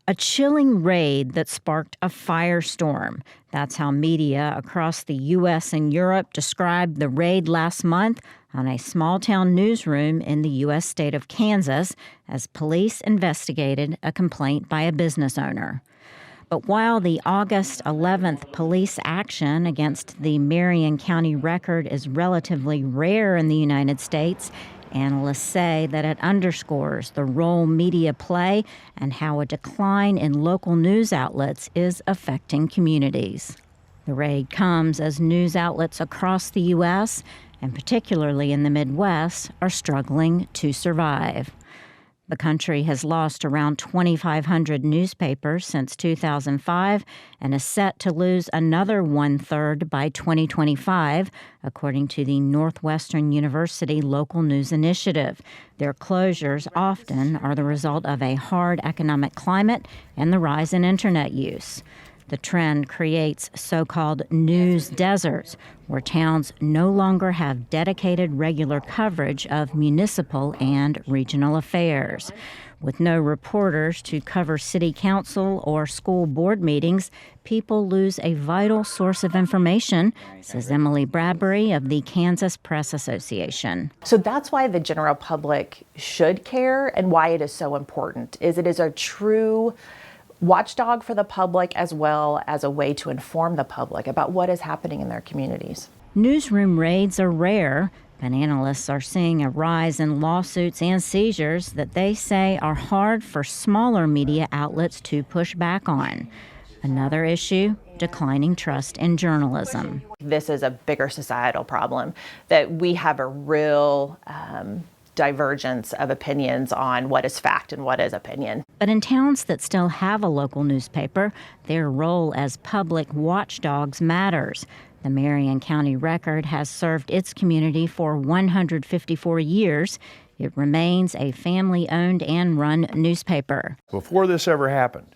A chilling raid that sparked a firestorm. That's how media across the U.S. and Europe described the raid last month on a small-town newsroom in the U.S. state of Kansas as police investigated a complaint by a business owner. But while the August 11th police action against the Marion County Record is relatively rare in the United States, analysts say that it underscores the role media play and how a decline in local news outlets is affecting communities. The raid comes as news outlets across the U.S., and particularly in the Midwest, are struggling to survive. The country has lost around 2,500 newspapers since 2005 and is set to lose another one-third by 2025, according to the Northwestern University Local News Initiative. Their closures often are the result of a hard economic climate and the rise in Internet use. The trend creates so-called news deserts, where towns no longer have dedicated regular coverage of municipal and regional affairs. With no reporters to cover city council or school board meetings, people lose a vital source of information, says Emily Bradbury of the Kansas Press Association. So that's why the general public should care and why it is so important, is it is a true watchdog for the public as well as a way to inform the public about what is happening in their communities. Newsroom raids are rare, but analysts are seeing a rise in lawsuits and seizures that they say are hard for smaller media outlets to push back on. Another issue, declining trust in journalism. This is a bigger societal problem, that we have a real divergence of opinions on what is fact and what is opinion. But in towns that still have a local newspaper, their role as public watchdogs matters. The Marion County Record has served its community for 154 years. It remains a family-owned and run newspaper. Before this ever happened,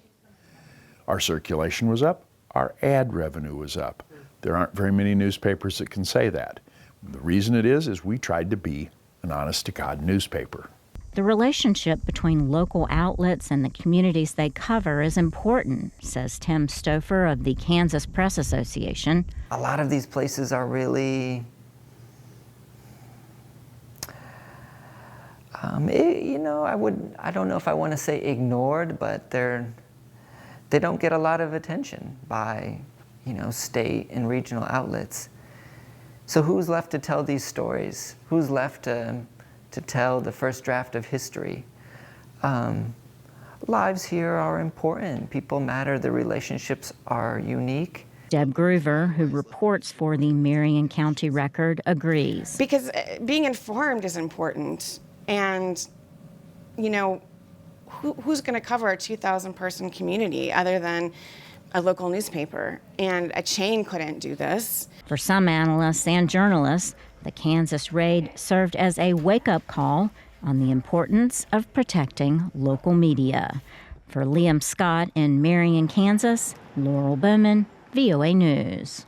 our circulation was up, our ad revenue was up. There aren't very many newspapers that can say that. The reason it is we tried to be an honest-to-God newspaper. The relationship between local outlets and the communities they cover is important, says Tim Stouffer of the Kansas Press Association. A lot of these places are really, I don't know if I want to say ignored, but they don't get a lot of attention by, state and regional outlets. So who's left to tell these stories? Who's left to tell the first draft of history? Lives here are important. People matter. The relationships are unique. Deb Groover, who reports for the Marion County Record, agrees. Because being informed is important. And, who's going to cover a 2,000-person community other than a local newspaper? And a chain couldn't do this. For some analysts and journalists, the Kansas raid served as a wake-up call on the importance of protecting local media. For Liam Scott in Marion, Kansas, Laurel Bowman, VOA News.